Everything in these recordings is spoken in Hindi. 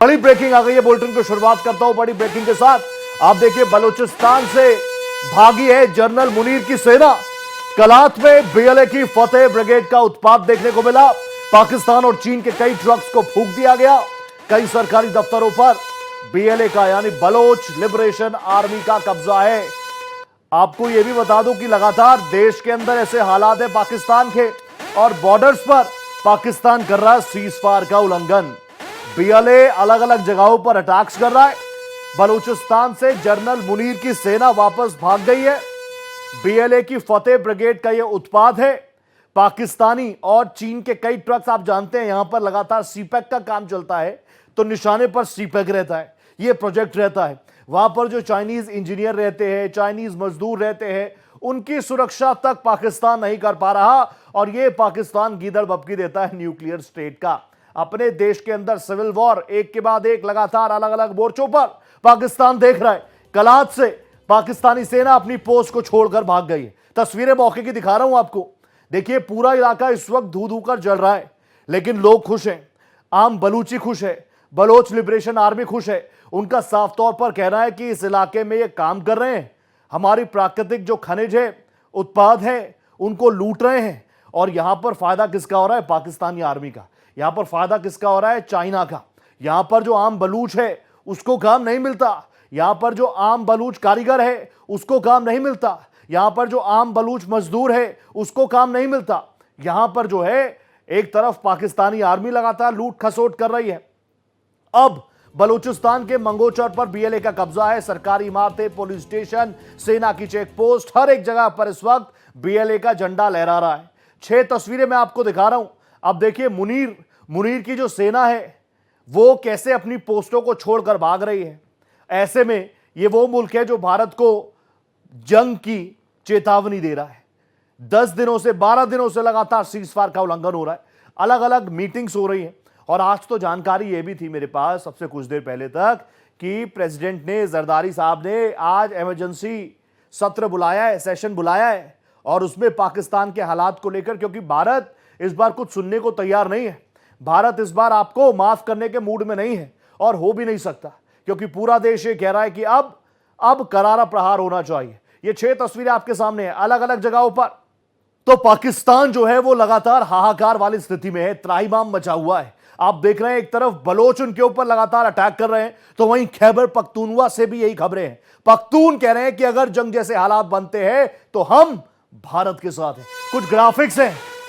बड़ी ब्रेकिंग आ गई है। बुलेटिन को शुरुआत करता हूं बड़ी ब्रेकिंग के साथ। आप देखिए, बलूचिस्तान से भागी है जनरल मुनीर की सेना। कलात में बीएलए की फतेह ब्रिगेड का उत्पात देखने को मिला। पाकिस्तान और चीन के कई ट्रक्स को फूंक दिया गया। कई सरकारी दफ्तरों पर बीएलए का यानी बलोच लिबरेशन आर्मी का कब्जा है। आपको यह भी बता दूं कि लगातार देश के अंदर ऐसे हालात है पाकिस्तान के, और बॉर्डर्स पर पाकिस्तान कर रहा है सीज फायर का उल्लंघन। बीएलए अलग अलग जगहों पर अटैक्स कर रहा है। बलूचिस्तान से जनरल मुनीर की सेना वापस भाग गई है। बीएलए की फतेह ब्रिगेड का यह उत्पात है। पाकिस्तानी और चीन के कई ट्रक्स, आप जानते हैं यहां पर लगातार सीपैक का काम चलता है, तो निशाने पर सीपैक रहता है, यह प्रोजेक्ट रहता है। वहां पर जो चाइनीज इंजीनियर रहते हैं, चाइनीज मजदूर रहते हैं, उनकी सुरक्षा तक पाकिस्तान नहीं कर पा रहा। और यह पाकिस्तान गीदड़ बपकी देता है न्यूक्लियर स्टेट का। अपने देश के अंदर सिविल वॉर एक के बाद एक लगातार अलग अलग मोर्चों पर पाकिस्तान देख रहा है। कलात से पाकिस्तानी सेना अपनी पोस्ट को छोड़कर भाग गई है। तस्वीरें मौके की दिखा रहा हूं आपको। देखिए, पूरा इलाका इस वक्त धू धू कर जल रहा है, लेकिन लोग खुश हैं। आम बलूची खुश है, बलोच लिबरेशन आर्मी खुश है। उनका साफ तौर पर कहना है कि इस इलाके में ये काम कर रहे हैं, हमारी प्राकृतिक जो खनिज है, उत्पाद है, उनको लूट रहे हैं। और यहां पर फायदा किसका हो रहा है? पाकिस्तानी आर्मी का। यहां पर फायदा किसका हो रहा है? चाइना का। यहां पर जो आम बलूच है उसको काम नहीं मिलता। यहां पर जो आम बलूच कारीगर है उसको काम नहीं मिलता। यहां पर जो आम बलूच मजदूर है उसको काम नहीं मिलता। यहां पर जो है, एक तरफ पाकिस्तानी आर्मी लगातार लूट खसोट कर रही है। अब बलूचिस्तान के मंगोचर पर बीएलए का कब्जा है। सरकारी इमारतें, पुलिस स्टेशन, सेना की चेक पोस्ट, हर एक जगह पर इस वक्त बीएलए का झंडा लहरा रहा है। 6 तस्वीरें मैं आपको दिखा रहा हूं। अब देखिए, मुनीर की जो सेना है वो कैसे अपनी पोस्टों को छोड़कर भाग रही है। ऐसे में ये वो मुल्क है जो भारत को जंग की चेतावनी दे रहा है। 10 दिनों से, 12 दिनों से लगातार सीज फायर का उल्लंघन हो रहा है। अलग अलग मीटिंग्स हो रही हैं। और आज तो जानकारी यह भी थी मेरे पास सबसे कुछ देर पहले तक कि प्रेसिडेंट ने, जरदारी साहब ने आज इमरजेंसी सत्र बुलाया है, सेशन बुलाया है, और उसमें पाकिस्तान के हालात को लेकर, क्योंकि भारत इस बार कुछ सुनने को तैयार नहीं है। भारत इस बार आपको माफ करने के मूड में नहीं है, और हो भी नहीं सकता, क्योंकि पूरा देश ये कह रहा है कि अब करारा प्रहार होना चाहिए। ये 6 तस्वीरें आपके सामने हैं अलग अलग जगहों पर। तो पाकिस्तान जो है वो लगातार हाहाकार वाली स्थिति में है, त्राहिमाम मचा हुआ है। आप देख रहे हैं, एक तरफ बलोच उनके ऊपर लगातार अटैक कर रहे हैं, तो वहीं खैबर पख्तूनवा से भी यही खबरें हैं। पख्तून कह रहे हैं कि अगर जंग जैसे हालात बनते हैं तो हम भारत के साथ हैं।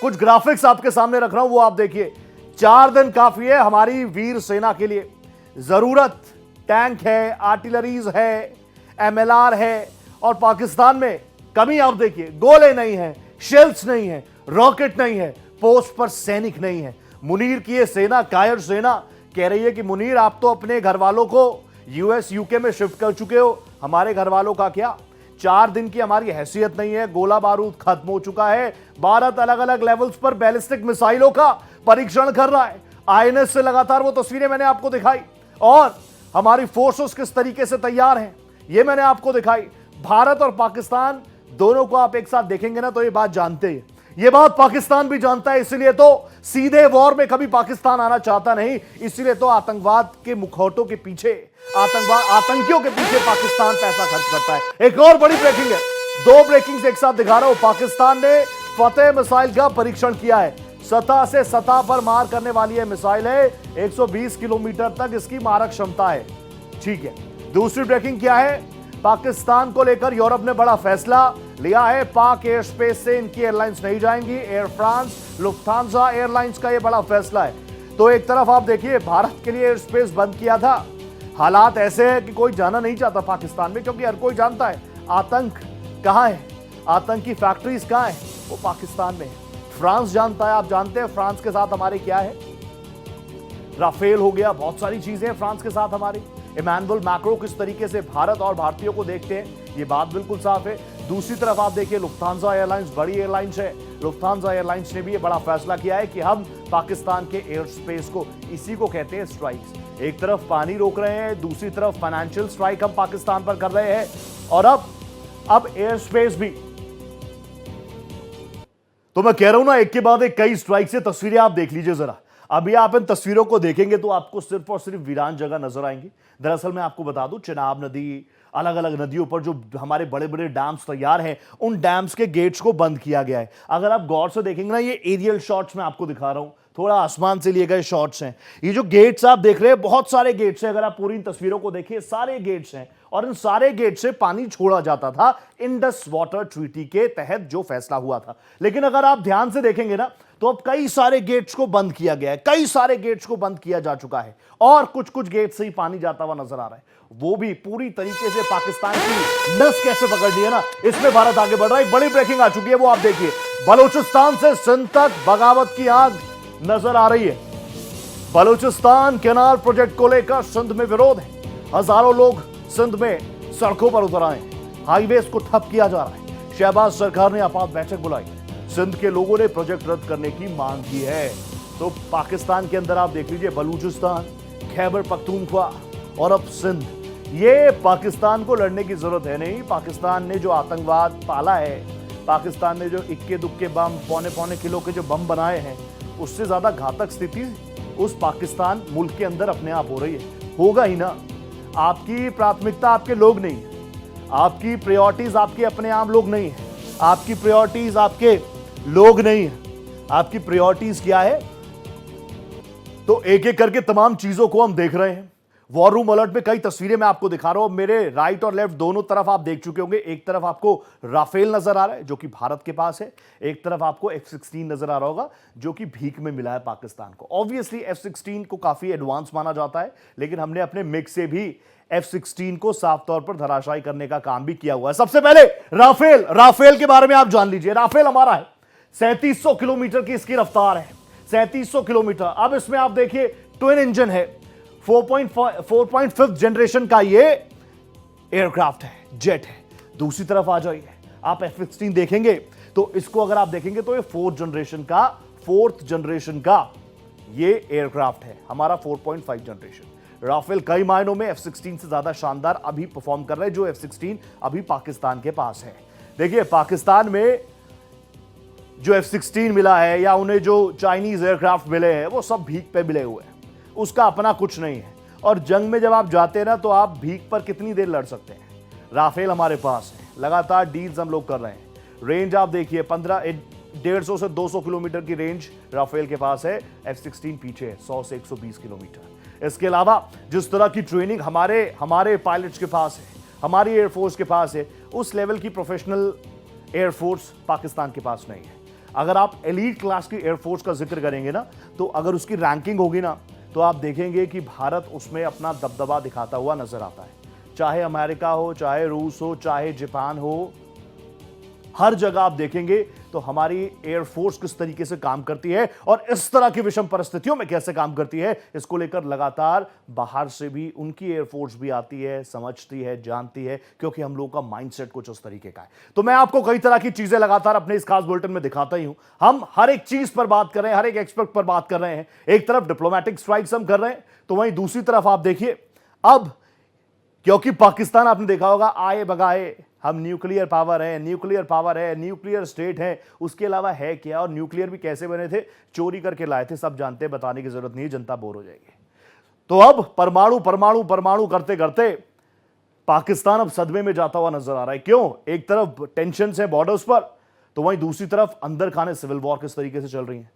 कुछ ग्राफिक्स आपके सामने रख रहा हूं, वो आप देखिए। 4 दिन काफी है हमारी वीर सेना के लिए। जरूरत टैंक है, आर्टिलरीज है, एमएलआर है, और पाकिस्तान में कमी आप देखिए, गोले नहीं है, शेल्स नहीं है, रॉकेट नहीं है, पोस्ट पर सैनिक नहीं है। मुनीर की ये सेना, कायर सेना, कह रही है कि मुनीर, आप तो अपने घर वालों को यूएस यूके में शिफ्ट कर चुके हो, हमारे घर वालों का क्या? 4 दिन की हमारी हैसियत नहीं है, गोला बारूद खत्म हो चुका है। भारत अलग अलग लेवल्स पर बैलिस्टिक मिसाइलों का परीक्षण कर रहा है। आईएनएस से लगातार वो तस्वीरें मैंने आपको दिखाई, और हमारी फोर्सेस किस तरीके से तैयार हैं ये मैंने आपको दिखाई। भारत और पाकिस्तान दोनों को आप एक साथ देखेंगे ना, तो ये बात जानते हैं, ये बात पाकिस्तान भी जानता है। इसलिए तो सीधे वॉर में कभी पाकिस्तान आना चाहता नहीं। इसलिए तो आतंकवाद के मुखौटों के पीछे, आतंकियों के पीछे पाकिस्तान पैसा खर्च करता है। एक और बड़ी ब्रेकिंग है, 2 ब्रेकिंग्स एक साथ दिखा रहा हूं। पाकिस्तान ने फतेह मिसाइल का परीक्षण किया है। सतह से सतह पर मार करने वाली यह मिसाइल है। 120 किलोमीटर तक इसकी मारक क्षमता है। ठीक है, दूसरी ब्रेकिंग क्या है? पाकिस्तान को लेकर यूरोप ने बड़ा फैसला लिया है। पाक एयर स्पेस से इनकी एयरलाइंस नहीं जाएंगी। एयर फ्रांस, लुफ्थांसा एयरलाइंस का यह बड़ा फैसला है। तो एक तरफ आप देखिए, भारत के लिए एयर स्पेस बंद किया था। हालात ऐसे हैं कि कोई जाना नहीं चाहता पाकिस्तान में, क्योंकि हर कोई जानता है आतंक कहां है, आतंक की फैक्ट्रीज कहां है, वो पाकिस्तान में है। फ्रांस जानता है, आप जानते हैं फ्रांस के साथ हमारी क्या है। राफेल हो गया, बहुत सारी चीजें फ्रांस के साथ हमारी। इमैनुअल मैक्रो किस तरीके से भारत और भारतीयों को देखते हैं, ये बात बिल्कुल साफ है। दूसरी तरफ आप देखिए, लुफ्थांसा एयरलाइंस बड़ी एयरलाइंस है। लुफ्थांसा एयरलाइंस ने भी ये बड़ा फैसला किया है कि हम पाकिस्तान के एयर स्पेस को, इसी को कहते हैं स्ट्राइक्स, एक तरफ पानी रोक रहे हैं, दूसरी तरफ फाइनेंशियल स्ट्राइक हम पाकिस्तान पर कर रहे हैं, और अब एयर स्पेस भी। तो मैं कह रहा हूं ना, एक के बाद एक कई स्ट्राइक से तस्वीरें आप देख लीजिए जरा। अभी आप इन तस्वीरों को देखेंगे तो आपको सिर्फ और सिर्फ वीरान जगह नजर आएंगी। दरअसल मैं आपको बता दूं, चिनाब नदी, अलग अलग नदियों पर जो हमारे बड़े बड़े डैम्स तैयार हैं, उन डैम्स के गेट्स को बंद किया गया है। अगर आप गौर से देखेंगे ना, ये एरियल शॉट्स मैं आपको दिखा रहा हूं, थोड़ा आसमान से लिए गए शॉट्स हैं। ये जो गेट्स आप देख रहे हैं, बहुत सारे गेट्स हैं। अगर आप पूरी इन तस्वीरों को देखिए, सारे गेट्स हैं और इन सारे गेट से पानी छोड़ा जाता था इंडस वाटर ट्रीटी के तहत जो फैसला हुआ था। लेकिन अगर आप ध्यान से देखेंगे ना, तो अब कई सारे गेट्स को बंद किया गया है, कई सारे गेट्स को बंद किया जा चुका है और कुछ कुछ गेट से ही पानी जाता हुआ नजर आ रहा है। वो भी पूरी तरीके से पाकिस्तान की नस कैसे पकड़ ली है ना, इसमें भारत आगे बढ़ रहा है। बड़ी ब्रेकिंग आ चुकी है, वो आप देखिए। बलूचिस्तान से सिंध तक बगावत की आग नजर आ रही है। बलूचिस्तान कैनाल प्रोजेक्ट को लेकर सिंध में विरोध है। हजारों लोग सिंध में सड़कों पर उतर आए हैं। हाईवेज को ठप किया जा रहा है। शहबाज सरकार ने आपात बैठक बुलाई। सिंध के लोगों ने प्रोजेक्ट रद्द करने की मांग की है। तो पाकिस्तान के अंदर आप देख लीजिए, बलूचिस्तान, खैबर पख्तूनख्वा और अब सिंध। ये पाकिस्तान को लड़ने की जरूरत है नहीं। पाकिस्तान ने जो आतंकवाद पाला है, पाकिस्तान ने जो इक्के दुक्के बम, पौने पौने किलो के जो बम बनाए हैं, उससे ज्यादा घातक स्थिति उस पाकिस्तान मुल्क के अंदर अपने आप हो रही है। होगा ही ना। आपकी प्राथमिकता आपके लोग नहीं है, आपकी प्रायोरिटीज आपके अपने आम लोग नहीं है, आपकी प्रायोरिटीज आपके लोग नहीं है। आपकी प्रायोरिटीज क्या है? तो एक एक करके तमाम चीजों को हम देख रहे हैं। वॉर रूम अलर्ट में कई तस्वीरें मैं आपको दिखा रहा हूं। मेरे राइट और लेफ्ट दोनों तरफ आप देख चुके होंगे। एक तरफ आपको राफेल नजर आ रहा है जो कि भारत के पास है, एक तरफ आपको F-16 नजर आ रहा होगा जो कि भीख में मिला है पाकिस्तान को। ऑब्वियसली F-16 को काफी एडवांस माना जाता है, लेकिन हमने अपने मिग से भी F-16 को साफ तौर पर धराशायी करने का काम भी किया हुआ है। सबसे पहले राफेल के बारे में आप जान लीजिए। राफेल हमारा है, 3700 किलोमीटर की इसकी रफ्तार है, 3700 किलोमीटर। अब इसमें आप देखिए ट्विन इंजन है, 4.5 जनरेशन का ये एयरक्राफ्ट है, जेट है। दूसरी तरफ आ जाइए, आप F-16 देखेंगे तो इसको अगर आप देखेंगे तो ये 4th जनरेशन का ये एयरक्राफ्ट है। हमारा 4.5 जनरेशन। राफेल कई मायनों में F-16 से ज्यादा शानदार अभी परफॉर्म कर रहे हैं, जो F-16 अभी पाकिस्तान के पास है। देखिए, पाकिस्तान में जो F-16 मिला है या उन्हें जो चाइनीज एयरक्राफ्ट मिले हैं, वो सब भीख पे मिले हुए हैं। उसका अपना कुछ नहीं है। और जंग में जब आप जाते हैं ना, तो आप भीख पर कितनी देर लड़ सकते हैं? राफेल हमारे पास है, लगातार डील्स हम लोग कर रहे हैं। रेंज आप देखिए, 150 से 200 किलोमीटर की रेंज राफेल के पास है। F-16 पीछे है, 100 से 120 किलोमीटर। इसके अलावा जिस तरह की ट्रेनिंग हमारे पायलट्स के पास है, हमारी एयरफोर्स के पास है, उस लेवल की प्रोफेशनल एयरफोर्स पाकिस्तान के पास नहीं है। अगर आप एलीट क्लास की एयरफोर्स का जिक्र करेंगे ना, तो अगर उसकी रैंकिंग होगी ना, तो आप देखेंगे कि भारत उसमें अपना दबदबा दिखाता हुआ नजर आता है। चाहे अमेरिका हो, चाहे रूस हो, चाहे जापान हो, हर जगह आप देखेंगे तो हमारी एयरफोर्स किस तरीके से काम करती है और इस तरह की विषम परिस्थितियों में कैसे काम करती है, इसको लेकर लगातार बाहर से भी उनकी एयरफोर्स भी आती है, समझती है, जानती है, क्योंकि हम लोगों का माइंडसेट कुछ उस तरीके का है। तो मैं आपको कई तरह की चीजें लगातार अपने इस खास बुलेटिन में दिखाता ही हूं। हम हर एक चीज पर बात कर रहे हैं, हर एक एक्सपर्ट पर बात कर रहे हैं। एक तरफ डिप्लोमेटिक स्ट्राइक्स हम कर रहे हैं, तो वहीं दूसरी तरफ आप देखिए, अब क्योंकि पाकिस्तान आपने देखा होगा आए बगाए, हम न्यूक्लियर पावर है, न्यूक्लियर स्टेट है, उसके अलावा है क्या, और न्यूक्लियर भी कैसे बने थे, चोरी करके लाए थे, सब जानते हैं, बताने की जरूरत नहीं, जनता बोर हो जाएगी। तो अब परमाणु करते करते पाकिस्तान अब सदमे में जाता हुआ नजर आ रहा है। क्यों? एक तरफ टेंशन है बॉर्डर्स पर, तो वहीं दूसरी तरफ अंदर खाने सिविल वॉर किस तरीके से चल रही है।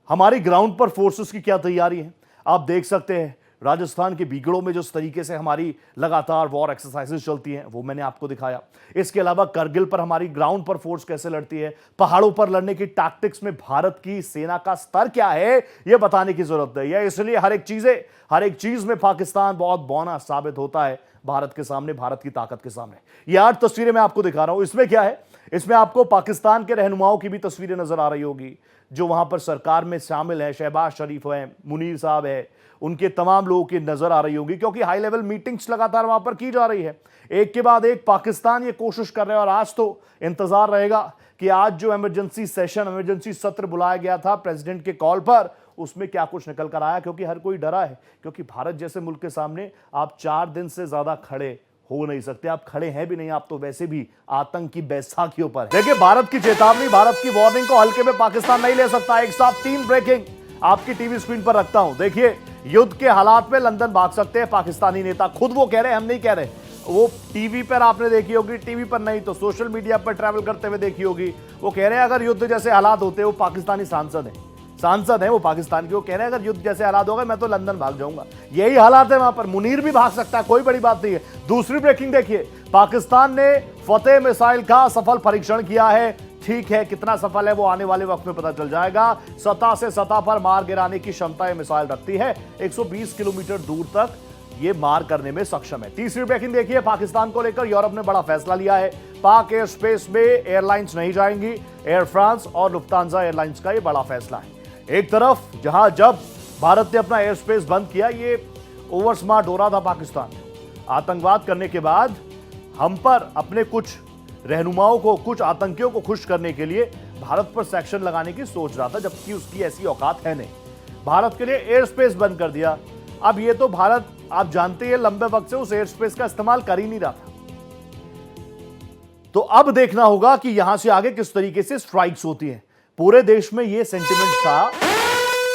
हमारी ग्राउंड पर फोर्सेस की क्या तैयारी है आप देख सकते हैं। राजस्थान के बीगड़ों में जिस तरीके से हमारी लगातार वॉर एक्सरसाइजेस चलती हैं, वो मैंने आपको दिखाया। इसके अलावा करगिल पर हमारी ग्राउंड पर फोर्स कैसे लड़ती है, पहाड़ों पर लड़ने की टैक्टिक्स में भारत की सेना का स्तर क्या है, यह बताने की जरूरत है। यह इसलिए हर एक चीज में पाकिस्तान बहुत बौना साबित होता है भारत के सामने, भारत की ताकत के सामने। ये 8 तस्वीरें मैं आपको दिखा रहा हूं। इसमें क्या है, इसमें आपको पाकिस्तान के रहनुमाओं की भी तस्वीरें नजर आ रही होगी, जो वहां पर सरकार में शामिल है। शहबाज शरीफ है, मुनीर साहब है, उनके तमाम लोगों की नजर आ रही होगी, क्योंकि हाई लेवल मीटिंग्स लगातार वहां पर की जा रही है। एक के बाद एक पाकिस्तान ये कोशिश कर रहे हैं, और आज तो इंतजार रहेगा कि आज जो इमरजेंसी सत्र बुलाया गया था प्रेसिडेंट के कॉल पर, उसमें क्या कुछ निकल कर आया, क्योंकि हर कोई डरा है। क्योंकि भारत जैसे मुल्क के सामने आप 4 दिन से ज्यादा खड़े हो नहीं सकते। आप खड़े हैं भी नहीं, आप तो वैसे भी आतंक की बैसाखियों पर। देखिए, भारत की चेतावनी, भारत की वार्निंग को हल्के में पाकिस्तान नहीं ले सकता। एक साथ 3 ब्रेकिंग आपकी टीवी स्क्रीन पर रखता हूं। देखिए, युद्ध के हालात में लंदन भाग सकते हैं पाकिस्तानी नेता, खुद वो कह रहे हैं, हम नहीं कह रहे। वो टीवी पर आपने देखी होगी, टीवी पर नहीं तो सोशल मीडिया पर ट्रैवल करते हुए देखी होगी। वो कह रहे हैं अगर युद्ध जैसे हालात होते, वो पाकिस्तानी सांसद है वो पाकिस्तान के, वो कह रहे हैं अगर युद्ध जैसे हालात होगा मैं तो लंदन भाग जाऊंगा। यही हालात है वहां पर। मुनीर भी भाग सकता है, कोई बड़ी बात नहीं है। दूसरी ब्रेकिंग देखिए, पाकिस्तान ने फतेह मिसाइल का सफल परीक्षण किया है। ठीक है, कितना सफल है वो आने वाले वक्त में पता चल जाएगा। सतह से सतह पर मार गिराने की क्षमता यह मिसाइल रखती है। 120 किलोमीटर दूर तक ये मार करने में सक्षम है। तीसरी ब्रेकिंग देखिए, पाकिस्तान को लेकर यूरोप ने बड़ा फैसला लिया है। पाक एयर स्पेस में एयरलाइंस नहीं जाएंगी। एयर फ्रांस और लुफ्तांजा एयरलाइंस का ये बड़ा फैसला है। एक तरफ जहां जब भारत ने अपना एयर स्पेस बंद किया, ये ओवर स्मार्ट हो रहा था पाकिस्तान। आतंकवाद करने के बाद हम पर अपने कुछ रहनुमाओं को, कुछ आतंकियों को खुश करने के लिए भारत पर सेक्शन लगाने की सोच रहा था, जबकि उसकी ऐसी औकात है नहीं। भारत के लिए एयर स्पेस बंद कर दिया। अब ये तो भारत, आप जानते हैं, लंबे वक्त से उस एयर स्पेस का इस्तेमाल कर ही नहीं रहा था। तो अब देखना होगा कि यहां से आगे किस तरीके से स्ट्राइक्स होती हैं। पूरे देश में यह सेंटिमेंट था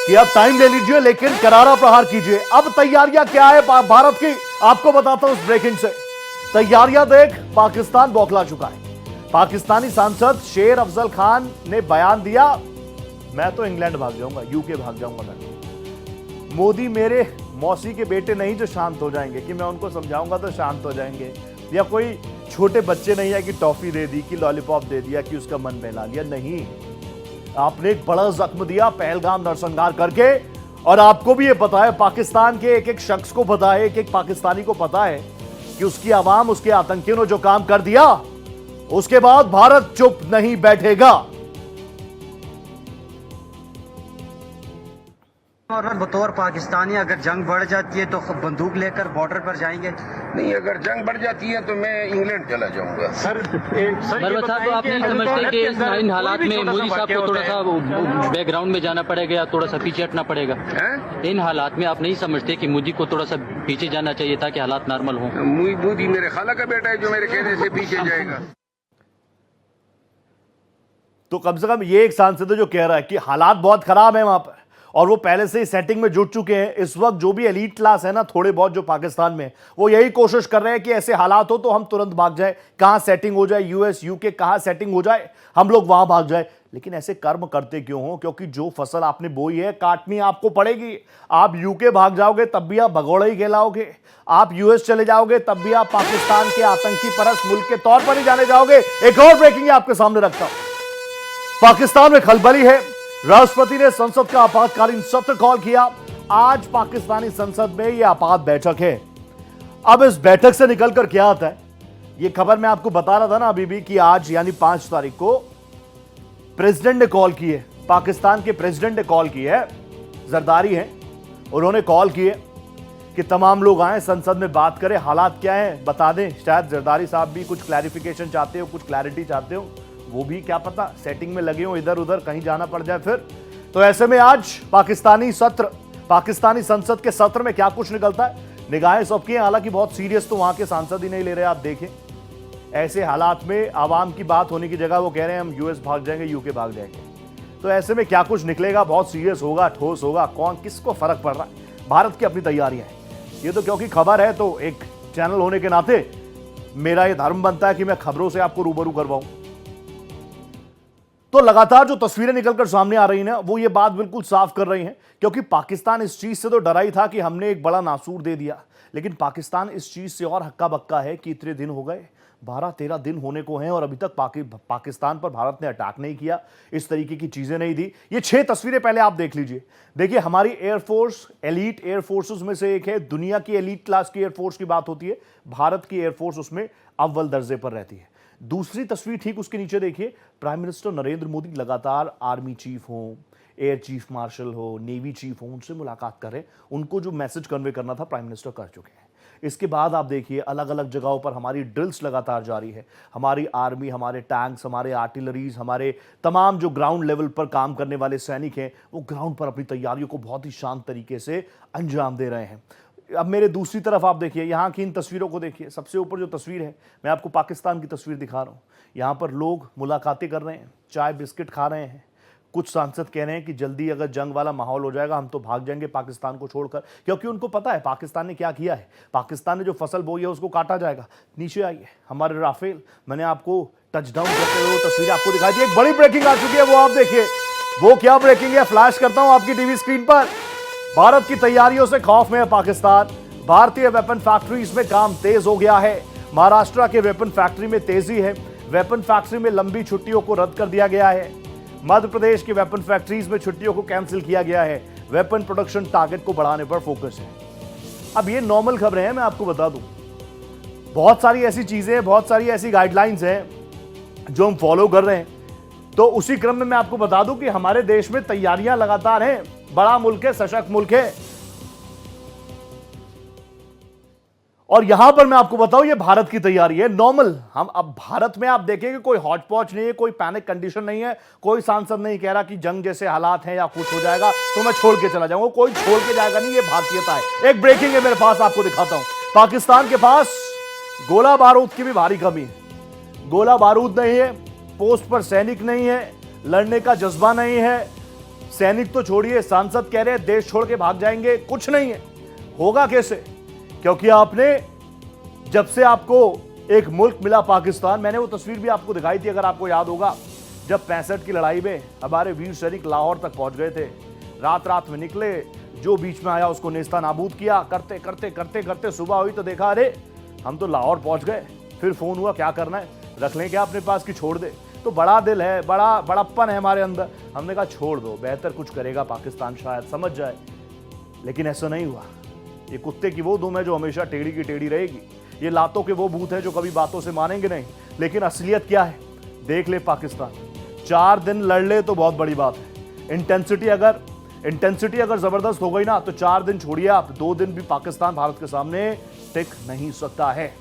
कि अब टाइम ले लीजिए लेकिन करारा प्रहार कीजिए। अब तैयारियां क्या है भारत की, आपको बताता हूं इस ब्रेकिंग से। तैयारियां देख पाकिस्तान बौखला चुका है। पाकिस्तानी सांसद शेर अफजल खान ने बयान दिया, मैं तो इंग्लैंड भाग जाऊंगा, यूके भाग जाऊंगा। मैं, मोदी मेरे मौसी के बेटे नहीं जो शांत हो जाएंगे, कि मैं उनको समझाऊंगा तो शांत हो जाएंगे, या कोई छोटे बच्चे नहीं है कि टॉफी दे दी, कि लॉलीपॉप दे दिया, कि उसका मन बहला लिया। नहीं, आपने एक बड़ा जख्म दिया पहलगाम नरसंहार करके। और आपको भी ये पता है, पाकिस्तान के एक एक शख्स को पता है, एक एक पाकिस्तानी को पता है कि उसकी आवाम, उसके आतंकियों ने जो काम कर दिया, उसके बाद भारत चुप नहीं बैठेगा। और बतौर पाकिस्तानी अगर जंग बढ़ जाती है तो बंदूक लेकर बॉर्डर पर जाएंगे? नहीं, अगर जंग बढ़ जाती है तो मैं इंग्लैंड चला जाऊंगा। सर साहब, तो आप नहीं समझते कि इन हालात में मोदी साहब को थोड़ा सा बैकग्राउंड में जाना पड़ेगा या थोड़ा सा पीछे हटना पड़ेगा? इन हालात में आप नहीं समझते कि मोदी को थोड़ा सा पीछे जाना चाहिए ताकि हालात नॉर्मल हो? मोदी मेरे खाला का बेटा है जो मेरे कहने से पीछे जाएगा। तो कम से कम ये एक सांसद है जो कह रहा है कि हालात बहुत खराब है वहां पर, और वो पहले से ही सेटिंग में जुट चुके हैं। इस वक्त जो भी एलीट क्लास है ना, थोड़े बहुत जो पाकिस्तान में, वो यही कोशिश कर रहे हैं कि ऐसे हालात हो तो हम तुरंत भाग जाए, कहां सेटिंग हो जाए, यूएस यूके कहां सेटिंग हो जाए, हम लोग वहां भाग जाए। लेकिन ऐसे कर्म करते क्यों हो? क्योंकि जो फसल आपने बोई है काटनी आपको पड़ेगी। आप यूके भाग जाओगे तब भी आप भगोड़े ही कहलाओगे। आप यूएस चले जाओगे तब भी आप पाकिस्तान के आतंकी परस्त मुल्क के तौर पर ही जाने जाओगे। एक और ब्रेकिंग आपके सामने रखता हूं, पाकिस्तान में खलबली है। राष्ट्रपति ने संसद का आपातकालीन सत्र कॉल किया। आज पाकिस्तानी संसद में यह आपात बैठक है। अब इस बैठक से निकलकर क्या आता है, यह खबर मैं आपको बता रहा था ना अभी भी, कि आज यानी 5 तारीख को प्रेसिडेंट ने कॉल की है, पाकिस्तान के प्रेसिडेंट ने कॉल की है, जरदारी हैं, उन्होंने कॉल की है कि तमाम लोग आए संसद में बात करें, हालात क्या है बता दें। शायद जरदारी साहब भी कुछ क्लैरिफिकेशन चाहते हो, कुछ क्लैरिटी चाहते हो, वो भी क्या पता सेटिंग में लगे हो, इधर उधर कहीं जाना पड़ जाए फिर। तो ऐसे में आज पाकिस्तानी संसद के सत्र में क्या कुछ निकलता है, निगाहें सबकी हैं। हालांकि बहुत सीरियस तो वहां के सांसद ही नहीं ले रहे। आप देखें, ऐसे हालात में आवाम की बात होने की जगह वो कह रहे हैं हम यूएस भाग जाएंगे, यूके भाग जाएंगे। तो ऐसे में क्या कुछ निकलेगा, बहुत सीरियस होगा, ठोस होगा, कौन किसको फर्क पड़ रहा है। भारत की अपनी तैयारियां हैं। ये तो क्योंकि खबर है तो एक चैनल होने के नाते मेरा ये धर्म बनता है कि मैं खबरों से आपको रूबरू करवाऊं। तो लगातार जो तस्वीरें निकलकर सामने आ रही हैं वो ये बात बिल्कुल साफ कर रही हैं, क्योंकि पाकिस्तान इस चीज से तो डरा ही था कि हमने एक बड़ा नासूर दे दिया, लेकिन पाकिस्तान इस चीज से और हक्का बक्का है कि इतने दिन हो गए, 12-13 दिन होने को हैं और अभी तक पाकिस्तान पर भारत ने अटैक नहीं किया, इस तरीके की चीजें नहीं दी। ये 6 तस्वीरें पहले आप देख लीजिए। देखिए, हमारी एयरफोर्स एलीट एयरफोर्सेस में से एक है, दुनिया की एलीट क्लास की एयरफोर्स की बात होती है, भारत की एयरफोर्स उसमें अव्वल दर्जे पर रहती है। दूसरी तस्वीर ठीक उसके नीचे देखिए, प्राइम मिनिस्टर नरेंद्र मोदी लगातार आर्मी चीफ हो, एयर चीफ मार्शल हो, नेवी चीफ हो, उनसे मुलाकात करें, उनको जो मैसेज कन्वे करना था प्राइम मिनिस्टर कर चुके हैं। इसके बाद आप देखिए अलग अलग जगहों पर हमारी ड्रिल्स लगातार जारी है। हमारी आर्मी, हमारे टैंक्स, हमारे आर्टिलरीज, हमारे तमाम जो ग्राउंड लेवल पर काम करने वाले सैनिक हैं, वो ग्राउंड पर अपनी तैयारियों को बहुत ही शांत तरीके से अंजाम दे रहे हैं। अब मेरे दूसरी तरफ आप देखिए, यहाँ की इन तस्वीरों को देखिए। सबसे ऊपर जो तस्वीर है, मैं आपको पाकिस्तान की तस्वीर दिखा रहा हूँ। यहाँ पर लोग मुलाकातें कर रहे हैं, चाय बिस्किट खा रहे हैं, कुछ सांसद कह रहे हैं कि जल्दी अगर जंग वाला माहौल हो जाएगा हम तो भाग जाएंगे पाकिस्तान को छोड़कर, क्योंकि उनको पता है पाकिस्तान ने क्या किया है। पाकिस्तान ने जो फसल बोई है उसको काटा जाएगा। नीचे आइए, हमारे राफेल, मैंने आपको टचडाउन करते हुए तस्वीर आपको दिखाई दी। एक बड़ी ब्रेकिंग आ चुकी है, वो आप देखिए। वो क्या ब्रेकिंग है, फ्लैश करता हूं आपकी टीवी स्क्रीन पर। भारत की तैयारियों से खौफ में है पाकिस्तान। भारतीय वेपन फैक्ट्रीज में काम तेज हो गया है। महाराष्ट्र के वेपन फैक्ट्री में तेजी है। वेपन फैक्ट्री में लंबी छुट्टियों को रद्द कर दिया गया है। मध्य प्रदेश की वेपन फैक्ट्रीज में छुट्टियों को कैंसिल किया गया है। वेपन प्रोडक्शन टारगेट को बढ़ाने पर फोकस है। अब ये नॉर्मल खबरें हैं, मैं आपको बता दूं, बहुत सारी ऐसी चीजें, बहुत सारी ऐसी गाइडलाइंस हैं जो हम फॉलो कर रहे हैं। तो उसी क्रम में मैं आपको बता दूं कि हमारे देश में तैयारियां लगातार हैं। बड़ा मुल्क है, सशक्त मुल्क है, और यहां पर मैं आपको बताऊं ये भारत की तैयारी है नॉर्मल। हम अब भारत में आप देखेंगे कोई हॉट पॉच नहीं है, कोई पैनिक कंडीशन नहीं है। कोई सांसद नहीं कह रहा कि जंग जैसे हालात हैं या कुछ हो जाएगा तो मैं छोड़ के चला जाऊंगा। कोई छोड़ के जाएगा नहीं, ये भारतीयता है। एक ब्रेकिंग है मेरे पास, आपको दिखाता हूं। पाकिस्तान के पास गोला बारूद की भी भारी कमी है। गोला बारूद नहीं है, पोस्ट पर सैनिक नहीं है, लड़ने का जज्बा नहीं है। सैनिक तो छोड़िए, सांसद कह रहे हैं देश छोड़ के भाग जाएंगे, कुछ नहीं है। होगा कैसे? क्योंकि आपने, जब से आपको एक मुल्क मिला पाकिस्तान, मैंने वो तस्वीर भी आपको दिखाई थी अगर आपको याद होगा, जब 65 की लड़ाई में हमारे वीर सैनिक लाहौर तक पहुंच गए थे। रात में निकले, जो बीच में आया उसको नेस्ता नाबूद किया। करते करते करते करते सुबह हुई तो देखा अरे हम तो लाहौर पहुंच गए। फिर फोन हुआ क्या करना है, रख लें क्या अपने पास कि छोड़ दे। तो बड़ा दिल है, बड़प्पन है हमारे अंदर। हमने कहा छोड़ दो, बेहतर कुछ करेगा पाकिस्तान, शायद समझ जाए। लेकिन ऐसा नहीं हुआ। ये कुत्ते की वो दुम है जो हमेशा टेढ़ी की टेढ़ी रहेगी। ये लातों के वो भूत है जो कभी बातों से मानेंगे नहीं। लेकिन असलियत क्या है देख ले पाकिस्तान। 4 दिन लड़ ले तो बहुत बड़ी बात है। इंटेंसिटी अगर जबरदस्त हो गई ना तो 4 दिन छोड़िए आप, 2 दिन भी पाकिस्तान भारत के सामने टिक नहीं सकता है।